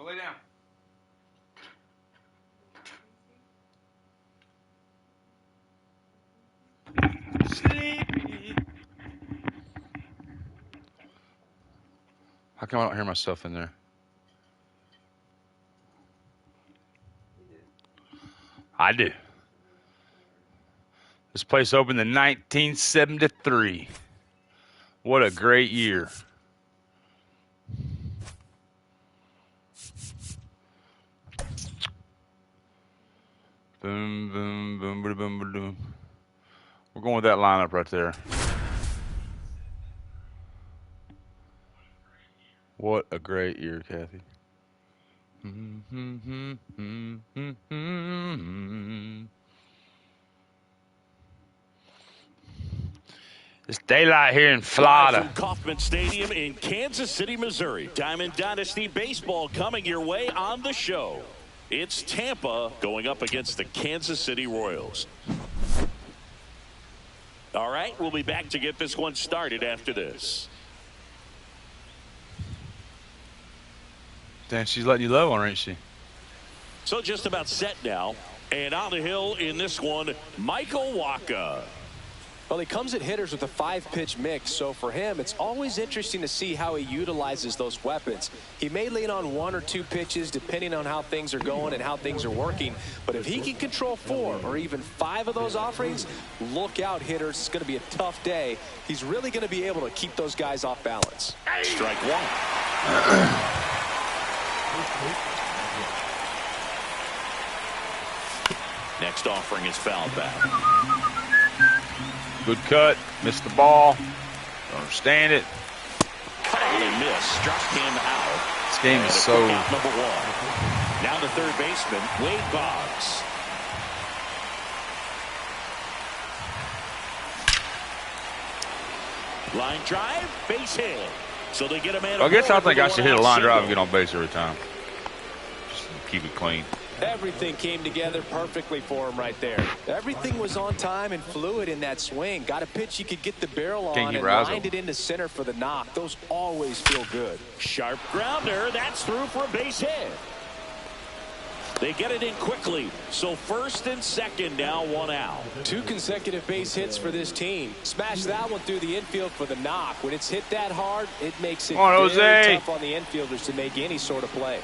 Go lay down. Sleepy. How come I don't hear myself in there? I do. This place opened in 1973. What a great year. Boom, boom, boom, boom, boom, boom, boom. We're going with that lineup right there. What a great year, Kathy. It's daylight here in Florida. Live from Kauffman Stadium in Kansas City, Missouri. Diamond Dynasty Baseball coming your way on the show. It's Tampa going up against the Kansas City Royals. All right, we'll be back to get this one started after this. Damn, she's letting you love on her, ain't she? So just about set now. And on the hill in this one, Michael Wacha. Well, he comes at hitters with a 5-pitch mix, so for him, it's always interesting to see how he utilizes those weapons. He may lean on 1 or 2 pitches depending on how things are going and how things are working, but if he can control 4 or even 5 of those offerings, look out, hitters. It's going to be a tough day. He's really going to be able to keep those guys off balance. Strike 1. Next offering is fouled back. Good cut. Missed the ball. Don't understand it. Cut on and miss. Struck him out. This game is so... Number 1. Now the third baseman, Wade Boggs. Line drive, base hit. So they get a man. I guess I think I should hit a line drive and get on base every time. Just keep it clean. Everything came together perfectly for him right there. Everything was on time and fluid in that swing. Got a pitch you could get the barrel on and lined it into center for the knock. Those always feel good. Sharp grounder. That's through for a base hit. They get it in quickly. So first and second now, 1 out. 2 consecutive base hits for this team. Smash that one through the infield for the knock. When it's hit that hard, it makes it very tough on the infielders to make any sort of play.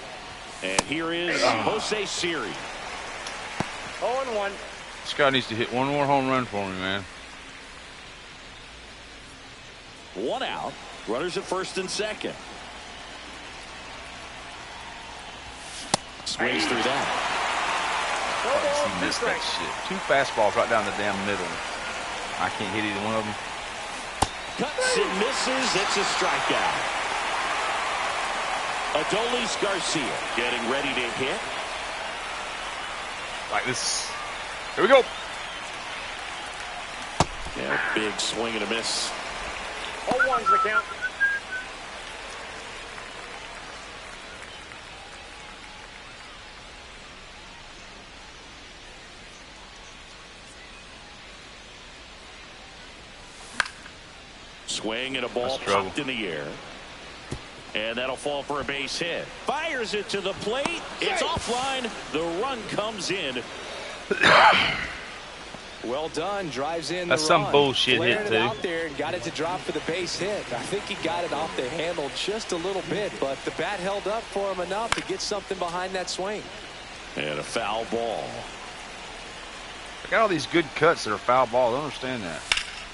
And here is Jose Siri. 0-1. This guy needs to hit one more home run for me, man. 1 out. Runners at first and second. Swings through that. He missed that shit. 2 fastballs right down the damn middle. I can't hit either one of them. Cuts and misses. It's a strikeout. Adolis Garcia getting ready to hit. Like this. Here we go. Yeah, big swing and a miss. 0-1's the count. Swing and a ball popped in the air. And that'll fall for a base hit. Fires it to the plate. It's offline. The run comes in. Well done. Drives in. That's the some run. bullshit hit, too. It out there and got it to drop for the base hit. I think he got it off the handle just a little bit, but the bat held up for him enough to get something behind that swing. And a foul ball. I got all these good cuts that are foul balls. I don't understand that.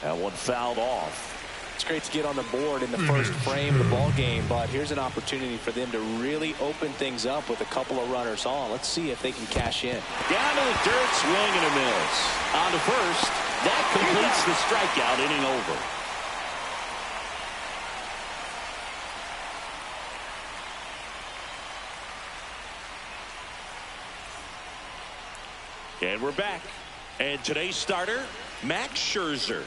That one fouled off. It's great to get on the board in the first frame of the ball game, but here's an opportunity for them to really open things up with a couple of runners on. Let's see if they can cash in. Down to the dirt, swing and a miss. On to first. That completes the strikeout, inning over. And we're back. And today's starter, Max Scherzer.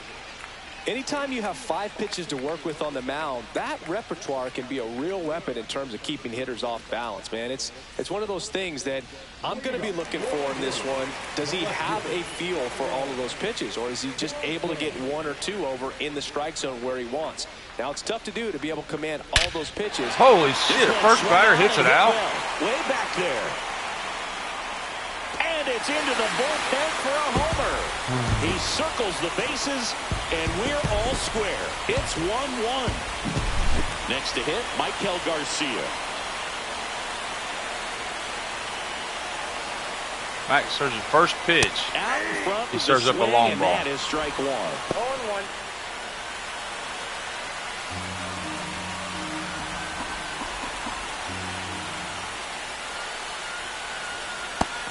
Anytime you have 5 pitches to work with on the mound, that repertoire can be a real weapon in terms of keeping hitters off balance, man. It's one of those things that I'm going to be looking for in this one. Does he have a feel for all of those pitches, or is he just able to get 1 or 2 over in the strike zone where he wants? Now, it's tough to do to be able to command all those pitches. Holy shit, first batter hits it out. Way back there. And it's into the bullpen for a homer. He circles the bases, and we're all square. It's 1-1. Next to hit, Michael Garcia. Max serves his first pitch. Out in front, he serves up a long ball. That is strike 1. 0-1.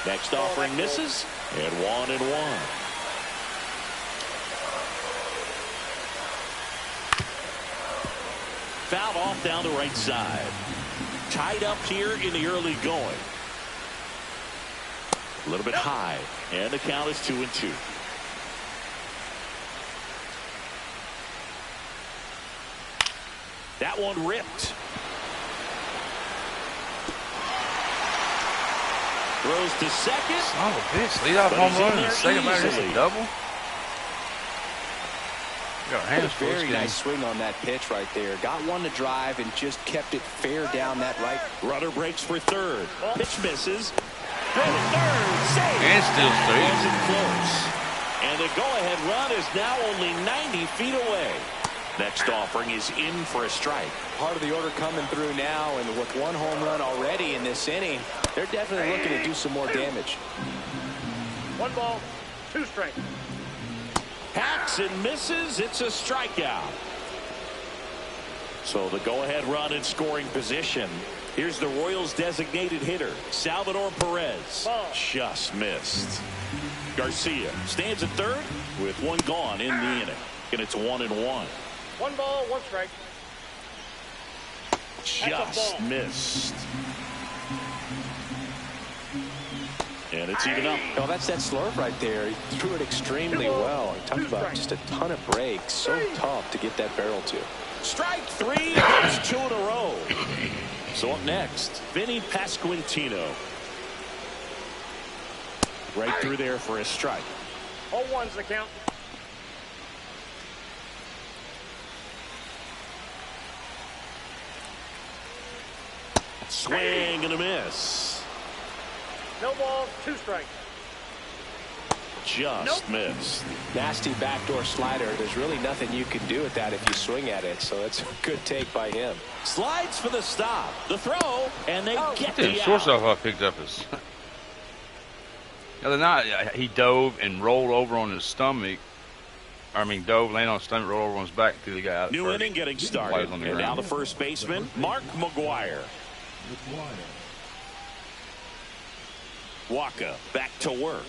Next offering misses, and 1-1. Fouled off down the right side. Tied up here in the early going. A little bit high, and the count is 2-2. That one ripped. Throws to second. Oh, bitch. Lead off home run and the second batter hits a double. Got our hands full. Very nice swing on that pitch right there. Got one to drive and just kept it fair down that right. Runner breaks for third. Pitch misses. Throw to third. Save. And still straight. Wasn't close. And the go-ahead run is now only 90 feet away. Next offering is in for a strike. Part of the order coming through now, and with 1 home run already in this inning, they're definitely looking to do some more damage. 1 ball, 2 strikes. Hacks and misses. It's a strikeout. So the go-ahead run in scoring position. Here's the Royals' designated hitter, Salvador Perez. Ball. Just missed. Garcia stands at third with 1 gone in the inning. And it's 1-1. 1 ball, 1 strike. Just missed. And it's even up. Oh, that's that slurve right there. He threw it extremely well. He talked about just a ton of breaks. So tough to get that barrel to. Strike 3. That's 2 in a row. So up next, Vinny Pasquantino. Right through there for a strike. 0-1's the count. Swing and a miss. No balls, 2 strikes. Just missed. Nasty backdoor slider. There's really nothing you can do with that if you swing at it. So it's a good take by him. Slides for the stop. The throw, and they get Dude, the out. shortstop picked up his. The other night, he dove and rolled over on his stomach. I mean, dove, landed on his stomach, rolled over on his back until he got out. New inning getting started. And now the first baseman, Mark McGuire. Waka back to work.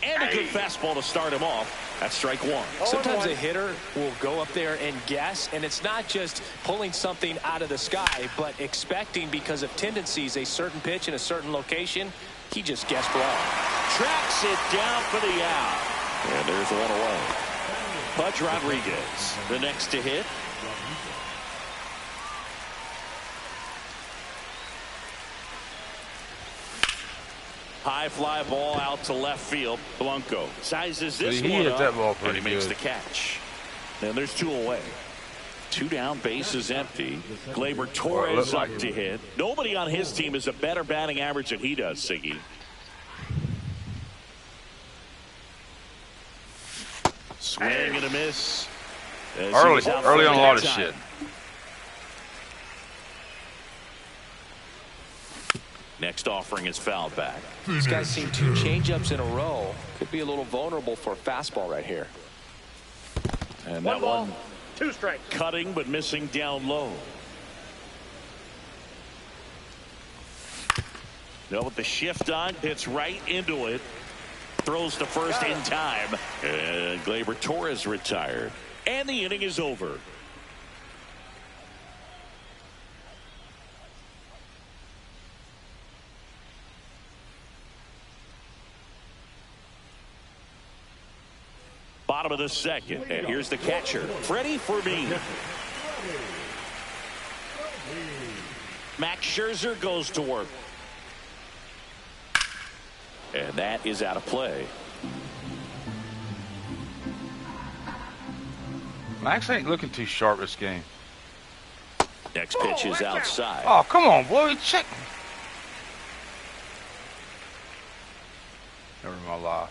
And a good fastball to start him off. That's strike 1. Sometimes a hitter will go up there and guess, and it's not just pulling something out of the sky, but expecting because of tendencies a certain pitch in a certain location. He just guessed wrong. Tracks it down for the out. And there's 1 away. Pudge Rodriguez, the next to hit. High fly ball out to left field. Blanco sizes this he one hit up, that ball and pretty he makes good. the catch. And there's 2 away. 2 down, base is empty. Gleyber Torres like up to hit. Nobody on his team has a better batting average than he does, Siggy. Swing and a miss. Early on a lot of shit. Next offering is fouled back. This guy's seen 2 changeups in a row. Could be a little vulnerable for a fastball right here. And 1 that ball, one 2 strikes. cutting but missing down low. No, with the shift on, hits right into it. Throws to first in time. And Gleyber Torres retired. And the inning is over. Bottom Bottom of the second. And here's the catcher, Freddie for me. Max Scherzer goes to work. And that is out of play. Max ain't looking too sharp this game. Next pitch is outside. Oh, come on, boy. Check. Never in my life.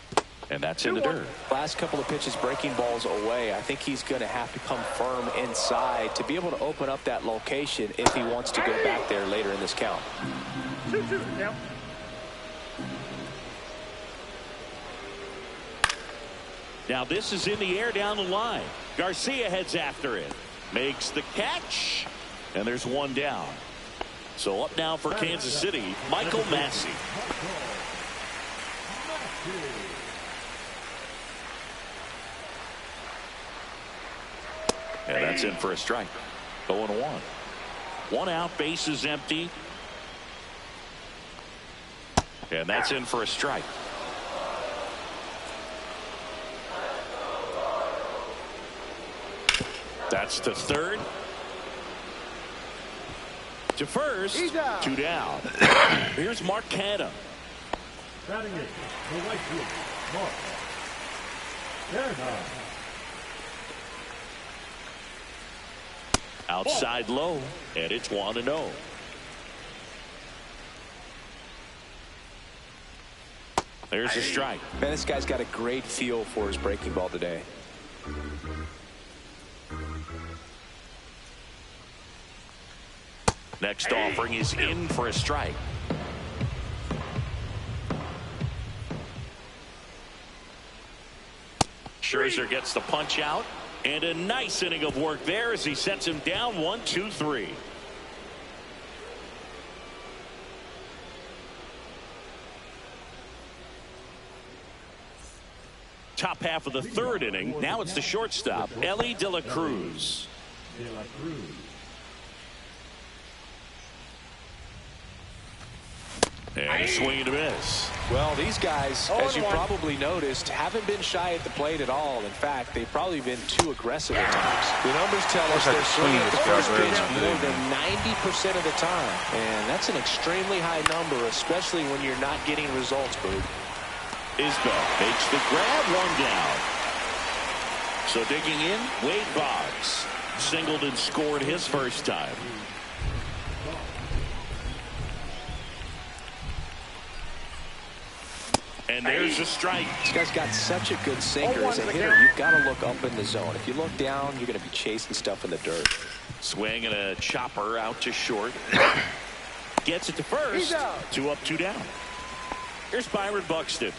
And that's in the dirt. Last couple of pitches breaking balls away. I think he's going to have to come firm inside to be able to open up that location if he wants to go back there later in this count. 2-2 count. Now this is in the air down the line. Garcia heads after it. Makes the catch. And there's one down. So up now for Kansas City, Michael Massey. And that's in for a strike. 0-1. One out, bases empty. And that's in for a strike. That's to third. To first. Two down. Here's Mark Canha. Batting it, the right field, Mark Canha. Outside low, and it's 1-0. There's a strike. Man, this guy's got a great feel for his breaking ball today. Next offering is in for a strike. Scherzer gets the punch out, and a nice inning of work there as he sets him down 1-2-3. Top half of the third inning. Now it's the shortstop, Elly De La Cruz. And a swing and a miss. Well, these guys, as you probably noticed, haven't been shy at the plate at all. In fact, they've probably been too aggressive at times. The numbers tell us they're swinging at the first pitch more than 90% of the time. And that's an extremely high number, especially when you're not getting results, Boo. Isbell makes the grab, one down. So digging in, Wade Boggs. Singled and scored his first time. And there's a strike. This guy's got such a good sinker. As a hitter, you've got to look up in the zone. If you look down, you're going to be chasing stuff in the dirt. Swing and a chopper out to short. Gets it to first. 2 up, 2 down. Here's Byron Buxton.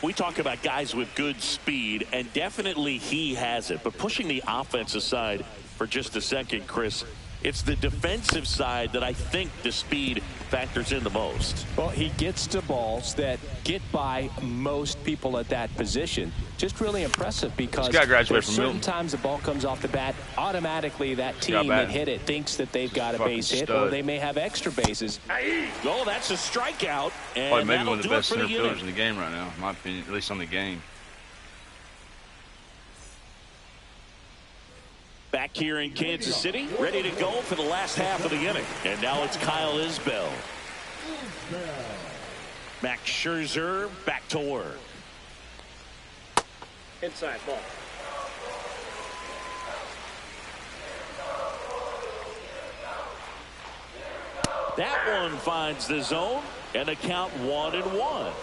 We talk about guys with good speed, and definitely he has it. But pushing the offense aside for just a second, Chris, it's the defensive side that I think the speed factors in the most. Well, he gets to balls that get by most people at that position. Just really impressive because there's certain times the ball comes off the bat, automatically that team that hit it thinks that they've got a base hit, or they may have extra bases. Oh, that's a strikeout. And probably maybe one of the best center fielders in the game right now, in my opinion, at least on the game. Back here in Kansas City, ready to go for the last half of the inning. And now it's Kyle Isbell. Max Scherzer back to work. Inside ball. That one finds the zone, and the count 1-1.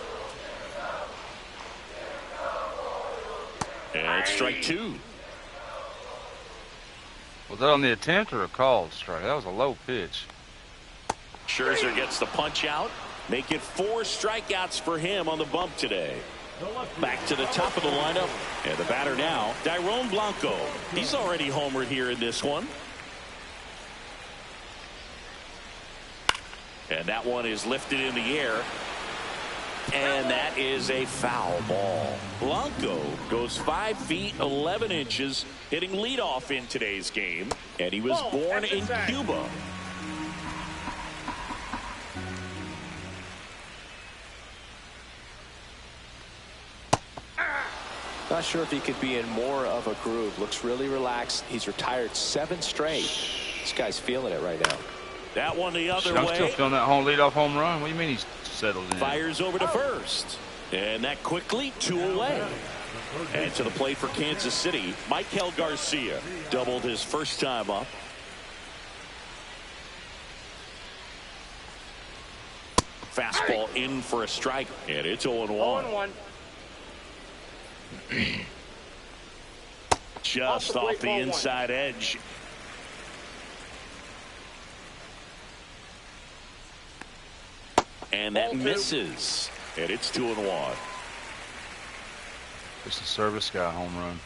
And it's strike 2. Was that on the attempt or a called strike? That was a low pitch. Scherzer gets the punch out. Make it 4 strikeouts for him on the bump today. Back to the top of the lineup. And the batter now, Dairon Blanco. He's already homered here in this one. And that one is lifted in the air. And that is a foul ball. Blanco goes 5 feet 11 inches, hitting leadoff in today's game. And he was born in Cuba. Not sure if he could be in more of a groove. Looks really relaxed. He's retired 7 straight. This guy's feeling it right now. That one the other I'm way. still feeling that leadoff home run. What do you mean he's settled in? Fires over to first. And that quickly 2 away. And to the plate for Kansas City, Michael Garcia doubled his first time up. Fastball in for a strike, and it's 0-1. Just off the inside edge. And that misses, and it's 2-1. It's a service guy home run.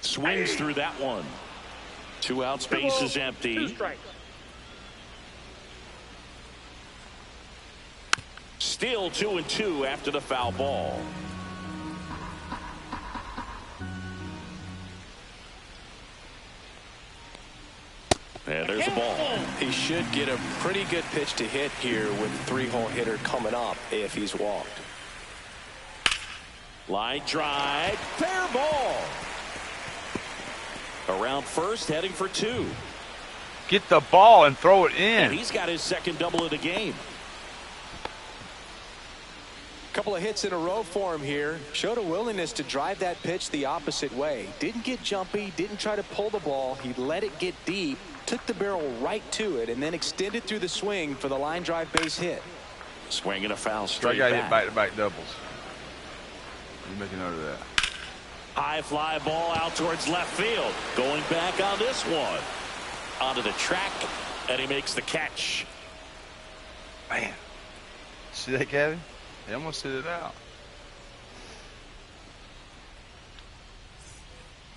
Swings through that one. 2 outs, base is empty. 2 strikes. Still 2-2 after the foul ball. And there's a ball. He should get a pretty good pitch to hit here with a 3-hole hitter coming up if he's walked. Line drive, fair ball. Around first, heading for 2. Get the ball and throw it And in. he's got his second double of the game. Couple of hits in a row for him here. Showed a willingness to drive that pitch the opposite way. Didn't get jumpy, didn't try to pull the ball. He let it get deep, took the barrel right to it, and then extended through the swing for the line drive base hit. Swing and a foul Strike straight guy back. hit back-to-back doubles. You make a note of that. High fly ball out towards left field. Going back on this one. Onto the track, and he makes the catch. Man. See that, Kevin? He almost hit it out.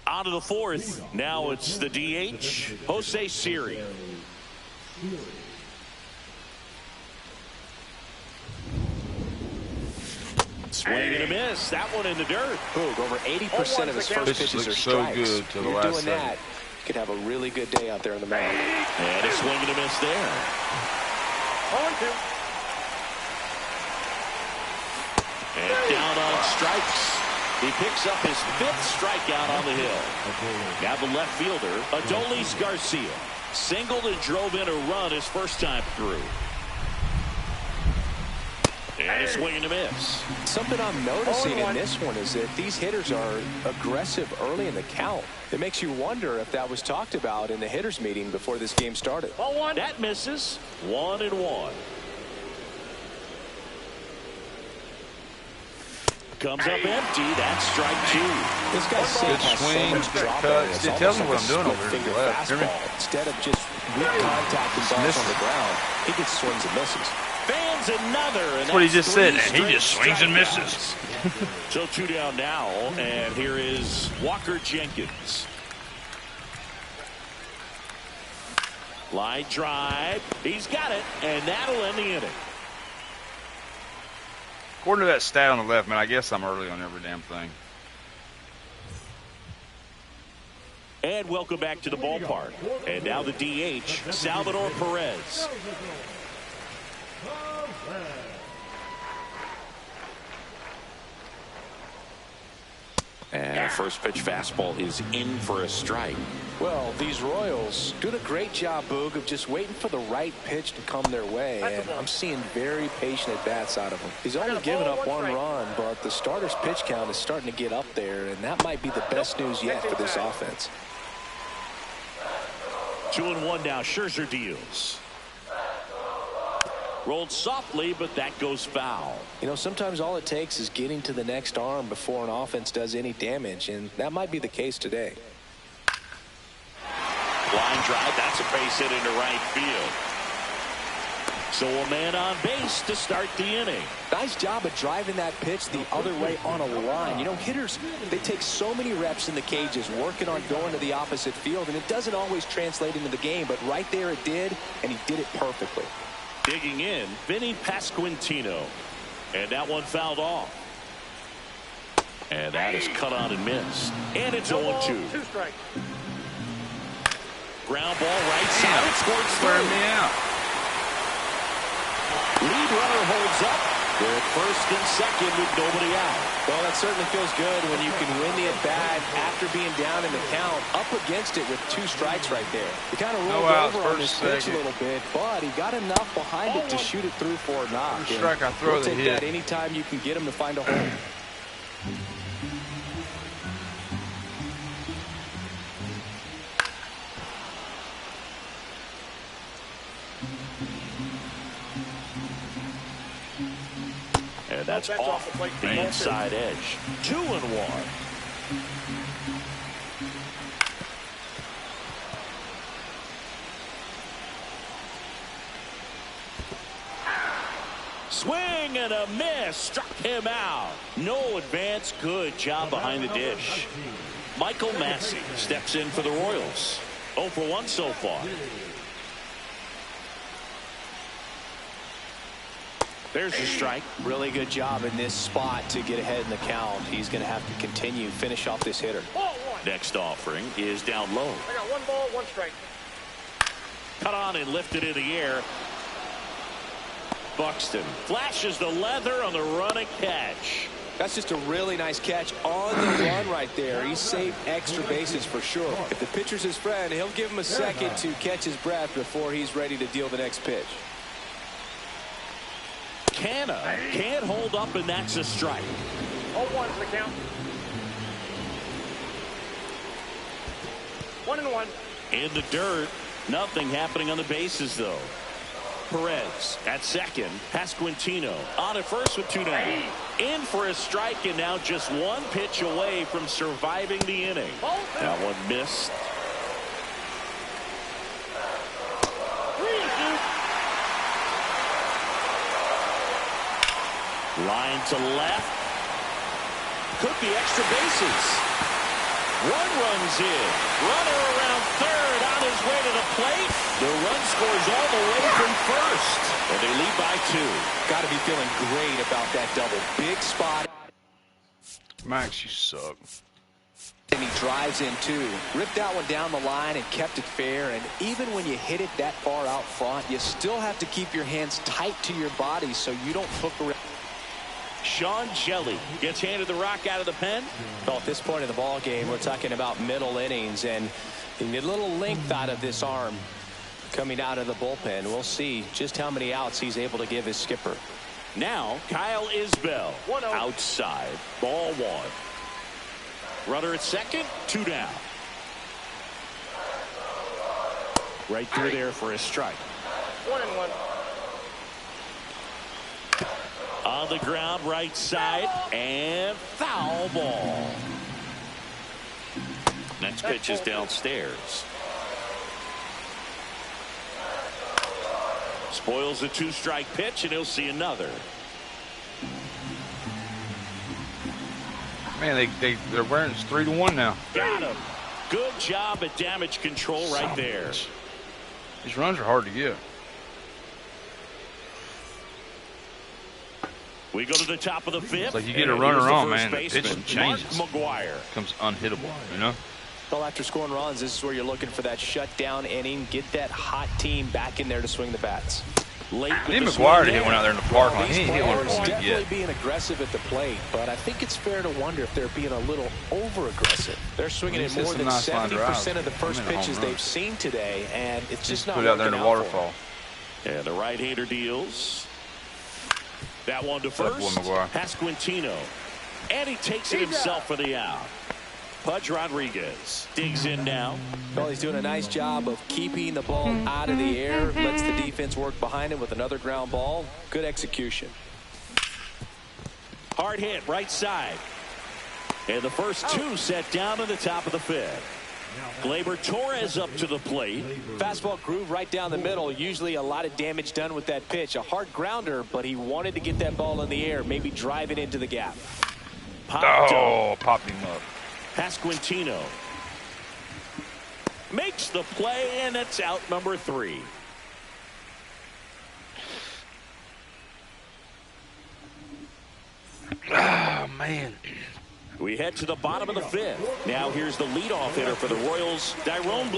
On to the 4th. Now it's the DH, Jose Siri. Swing and a miss. That one in the dirt. Boog, over 80% of his first Pitch pitches are looks so strikes. good till the You're last doing second. that, you could have a really good day out there on the mound. And a swing and a miss there. 0-2. And down on strikes. He picks up his 5th strikeout on the hill. Now the left fielder, Adolis Garcia, singled and drove in a run his first time through. And a swing and a miss. Something I'm noticing in this one is that these hitters are aggressive early in the count. It makes you wonder if that was talked about in the hitters meeting before this game started. That misses. 1-1. Comes up empty. That's strike 2. This guy's sick Good has so swing, much good drop cut. on it. It's It tells me almost what I'm like doing a over here to split-finger the left. Hear me? fastball. Instead of just weak contact and bounce on the ground, he gets swings and misses. Fans another. And That's what he just said. 3 He just straight swings and strikeouts. So 2 down now, and here is Walker Jenkins. Line drive. He's got it, and that'll end the inning. According to that stat on the left, man, I guess I'm early on every damn thing. And welcome back to the ballpark. And now the DH, Salvador Perez. And first pitch fastball is in for a strike. Well, these Royals doing a great job, Boog, of just waiting for the right pitch to come their way. And I'm seeing very patient at-bats out of him. He's only given up 1 run, but the starter's pitch count is starting to get up there, and that might be the best news yet for this offense. 2-1 now. Scherzer deals. Rolled softly, but that goes foul. You know, sometimes all it takes is getting to the next arm before an offense does any damage, and that might be the case today. Line drive. That's a base hit into right field. So a man on base to start the inning. Nice job of driving that pitch the other way on a line. You know, hitters, they take so many reps in the cages working on going to the opposite field, and it doesn't always translate into the game, but right there it did, and he did it perfectly. Digging in, Vinny Pasquantino. And that one fouled off. And that is cut on and missed. And it's 0-2. 2 strikes. Ground ball right side. Scored Wearing through. me out. Lead runner holds up. With first and second with nobody out. Well, that certainly feels good when you can win the at-bat after being down in the count, up against it with 2 strikes right there. He kind of rolled over on this pitch a little bit, but he got enough behind it to shoot it through for a knock. Strike, I throw the hit. Take that anytime you can get him to find a hole. And that's off the inside edge. 2-1. Swing and a miss. Struck him out. No advance. Good job behind the dish. Michael Massey steps in for the Royals. 0 for 1 so far. There's a strike. Really good job in this spot to get ahead in the count. He's going to have to continue, finish off this hitter. Next offering is down low. I got 1 ball, 1 strike. Cut on and lifted in the air. Buxton flashes the leather on the running catch. That's just a really nice catch on the run right there. He saved extra bases for sure. If the pitcher's his friend, he'll give him a second to catch his breath before he's ready to deal the next pitch. Canna can't hold up, and that's a strike. 0-1's the count. 1-1. In the dirt. Nothing happening on the bases, though. Perez at second. Pasquantino on at first with 2 down. In for a strike, and now just 1 pitch away from surviving the inning. That one missed. 3-2. Line to left. Could be extra bases. 1 runs in. Runner around third on his way to the plate. The run scores all the way from first. And they lead by 2. Got to be feeling great about that double. Big spot. Max, you suck. And he drives in too. Ripped that one down the line and kept it fair. And even when you hit it that far out front, you still have to keep your hands tight to your body so you don't hook around. Sean Shelley gets handed the rock out of the pen. Well, at this point in the ball game, we're talking about middle innings, and you need a little length out of this arm coming out of the bullpen. We'll see just how many outs he's able to give his skipper. Now Kyle Isbell outside. Ball 1. Runner at second. 2 down. Right through there for a strike. 1-1. On the ground, right side, and foul ball. Next pitch is downstairs. Spoils a 2-strike pitch, and he'll see another. Man, they're wearing it's 3-1 now. Got him. Good job at damage control right there. These runs are hard to get. We go to the top of the 5th. It's like you get a runner on, man, the pitch changes. Mark McGuire Becomes unhittable, you know? Well, after scoring runs, this is where you're looking for that shutdown inning. Get that hot team back in there to swing the bats. Late I need McGuire to hit one out there in the park. Like, he ain't hit one for me definitely yet. being aggressive at the plate, but I think it's fair to wonder if they're being a little over-aggressive. They're swinging at more than 70% of the first pitches they've seen today, and it's just not put it out there in the waterfall. And the right-hander deals. That one to first. Pasquantino. And he takes it himself for the out. Pudge Rodriguez digs in now. Well, he's doing a nice job of keeping the ball out of the air. Lets the defense work behind him with another ground ball. Good execution. Hard hit right side. And the first 2 set down to the top of the 5th. Gleyber Torres up to the plate. Fastball groove right down the middle. Usually a lot of damage done with that pitch. A hard grounder, but he wanted to get that ball in the air, maybe drive it into the gap. Popped him up. Pasquantino makes the play, and it's out number 3. Oh, man. We head to the bottom of the 5th. Now here's the leadoff hitter for the Royals, Dairon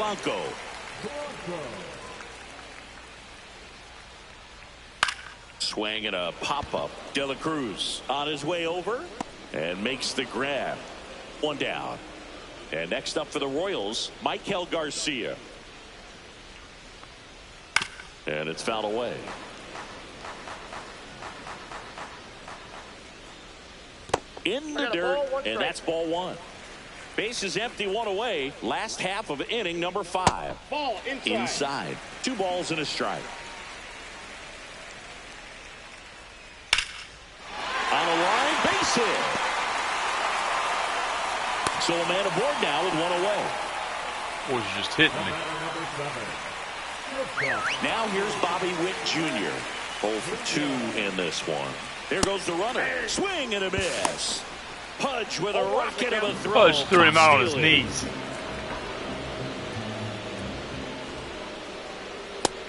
Swing and a pop-up. De La Cruz on his way over and makes the grab. One down. And next up for the Royals, Michael Garcia. And it's fouled away. In the dirt, and that's ball one. Base is empty, one away. Last half of inning number 5. Ball inside. 2 balls and a strike. On the line, base hit. So a man aboard now with 1 away. Boys just hitting me. Now here's Bobby Witt Jr. 0 for 2 in this one. There goes the runner. Swing and a miss. Pudge with a rocket of a throw. Pudge threw him out on his knees.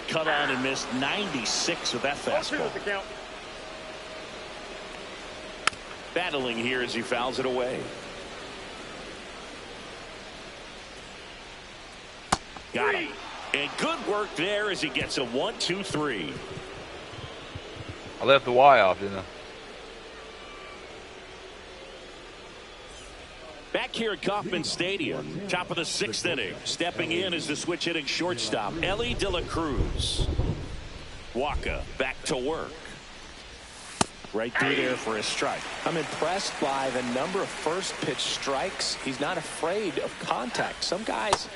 Cut on and missed 96 with that fastball. Battling here as he fouls it away. Got him. And good work there as he gets a 1-2-3. I left the Y off, didn't I? Back here at Kauffman Stadium, top of the 6th inning. Stepping in is the switch hitting shortstop, Ellie De La Cruz. Waka back to work. Right through there for a strike. I'm impressed by the number of first pitch strikes. He's not afraid of contact. Some guys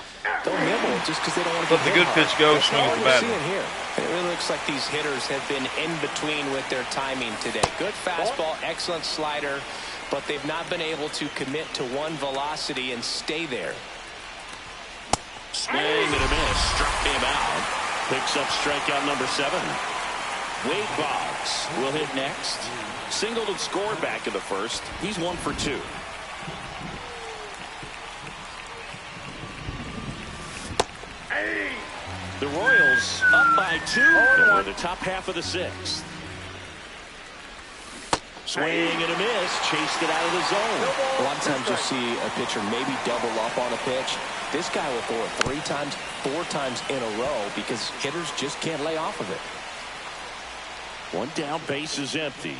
don't nibble just because they don't want to Let get the good pitch go, swing at the bad seeing one. here. It really looks like these hitters have been in between with their timing today. Good fastball, excellent slider, but they've not been able to commit to one velocity and stay there. Swing and a miss. Struck him out. Picks up strikeout number 7. Wade Boggs will hit next. Singled and scored back in the first. He's 1 for 2. The Royals up by 2 in the top half of the 6th. Swing and a miss. Chased it out of the zone. A lot of times you'll see a pitcher maybe double up on a pitch. This guy will throw it 3 times, 4 times in a row because hitters just can't lay off of it. 1 down, base is empty.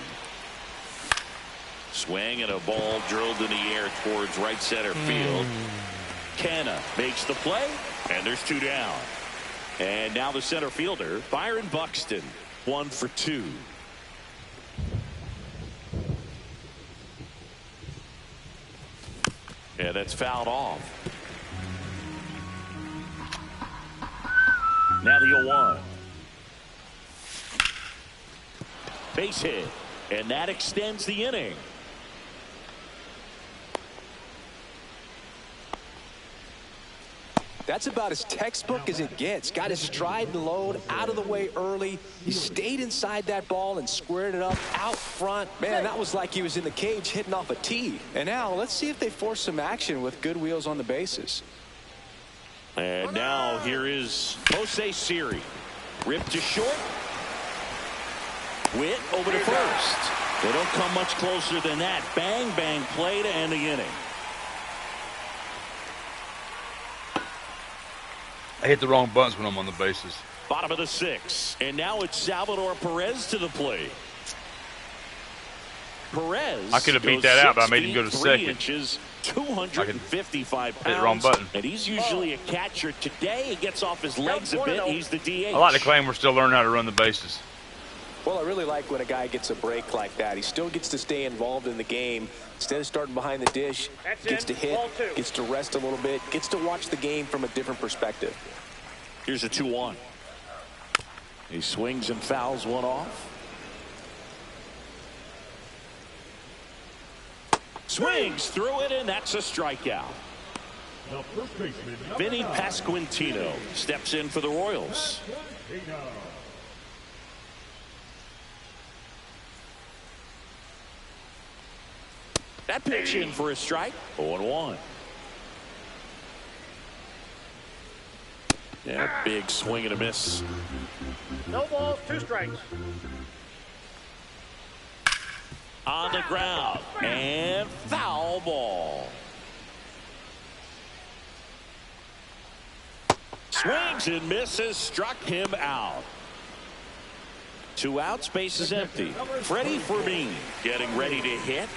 Swing and a ball drilled in the air towards right center field. Canna makes the play, and there's 2 down. And now the center fielder, Byron Buxton, 1 for 2. Yeah, that's fouled off. Now the 0-1. Base hit, and that extends the inning. That's about as textbook as it gets. Got his stride and load out of the way early. He stayed inside that ball and squared it up out front. Man, that was like he was in the cage hitting off a tee. And now let's see if they force some action with good wheels on the bases. And now here is Jose Siri. Ripped to short. Witt over to first. They don't come much closer than that. Bang, bang play to end the inning. I hit the wrong buttons when I'm on the bases. Bottom of the 6th. And now it's Salvador Perez to the plate. Perez. I could have beat that out, but I made him go to 3 second. inches, 255 pounds. Hit the wrong button. And he's usually a catcher. Today he gets off his legs a bit. He's the DH. I like to claim we're still learning how to run the bases. Well, I really like when a guy gets a break like that. He still gets to stay involved in the game. Instead of starting behind the dish, gets to hit, gets to rest a little bit, gets to watch the game from a different perspective. Here's a 2-1. He swings and fouls one off. Swings through it, and that's a strikeout. The first baseman, Vinny Pasquantino steps in for the Royals. That pitch in for a strike. 0-1. Yeah, big swing and a miss. No balls, 2 strikes. On the ground. And foul ball. Swings and misses. Struck him out. 2 outs, space is empty. Freddie Fermin getting ready to hit.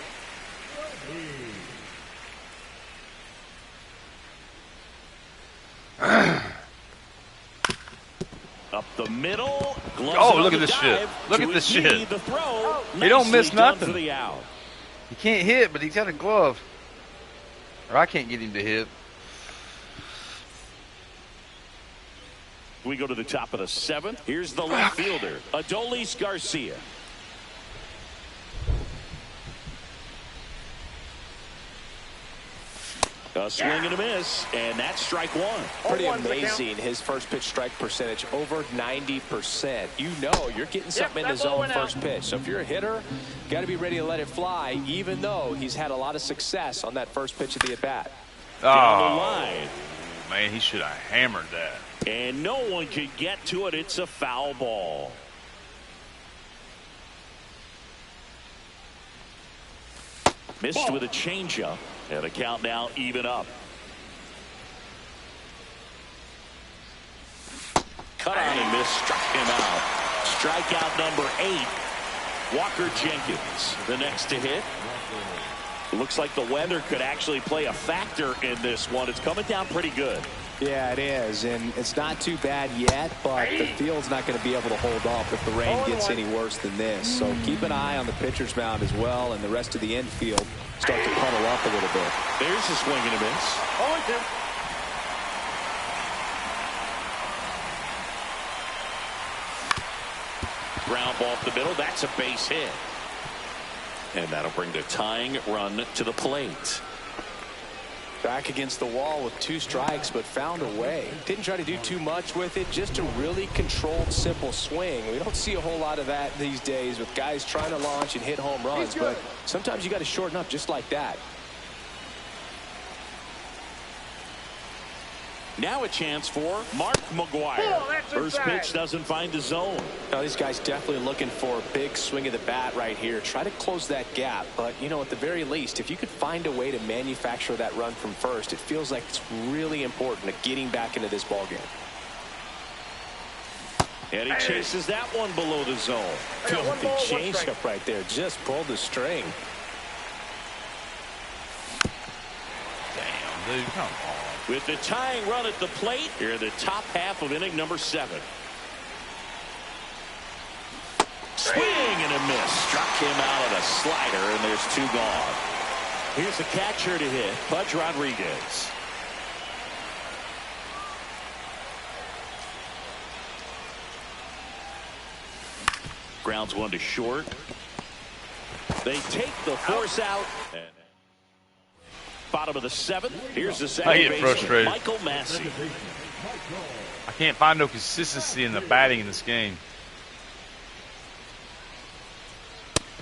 Up the middle. Oh, look at this shit. Look at this shit. The throw. He don't miss nothing. For the out. He can't hit, but he's got a glove. Or I can't get him to hit. We go to the top of the 7th. Here's the left fielder, Adolis Garcia. A swing and a miss, and that's strike 1. Pretty amazing. His first pitch strike percentage over 90%. You know you're getting something in the zone first pitch. So if you're a hitter, got to be ready to let it fly, even though he's had a lot of success on that first pitch of the at-bat. Down the line. Man, he should have hammered that. And no one can get to it. It's a foul ball. Missed with a changeup. And the count now even up. Cut on and miss. Struck him out. Strikeout number 8. Walker Jenkins, the next to hit. Looks like the weather could actually play a factor in this one. It's coming down pretty good. Yeah, it is, and it's not too bad yet, but the field's not going to be able to hold off if the rain gets any worse than this. So keep an eye on the pitcher's mound as well, and the rest of the infield start to puddle up a little bit. There's a swing and a miss. 0-2. Ground ball up the middle. That's a base hit. And that'll bring the tying run to the plate. Back against the wall with 2 strikes, but found a way. Didn't try to do too much with it, just a really controlled, simple swing. We don't see a whole lot of that these days with guys trying to launch and hit home runs, but sometimes you got to shorten up just like that. Now a chance for Mark McGuire. First pitch doesn't find the zone. Now these guys definitely looking for a big swing of the bat right here. Try to close that gap. But, you know, at the very least, if you could find a way to manufacture that run from first, it feels like it's really important to getting back into this ballgame. And he chases that one below the zone. Filthy changeup right there. Just pulled the string. Damn, dude, come on. With the tying run at the plate, here in the top half of inning number 7. Swing and a miss. Struck him out at a slider, and there's 2 gone. Here's the catcher to hit, Pudge Rodriguez. Grounds 1 to short. They take the force out. Bottom of the 7th. Here's the second I get baseman, frustrated. Michael Massey. I can't find no consistency in the batting in this game.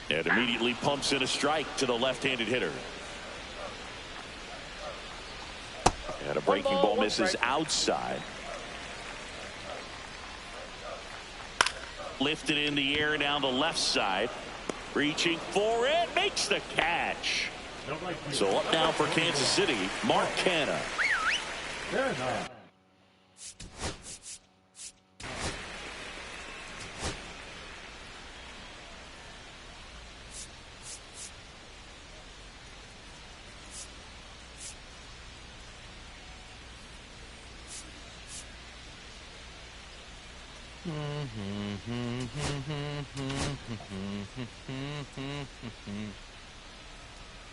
And immediately pumps in a strike to the left-handed hitter. And a breaking ball misses outside. Lifted in the air down the left side. Reaching for it. Makes the catch. So up now for Kansas City, Mark Canha.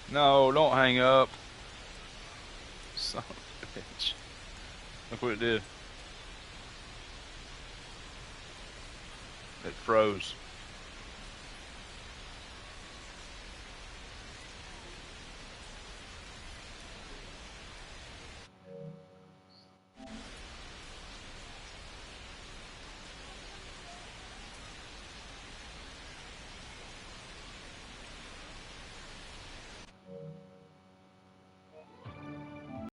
No, don't hang up. Son of a bitch. Look what it did. It froze.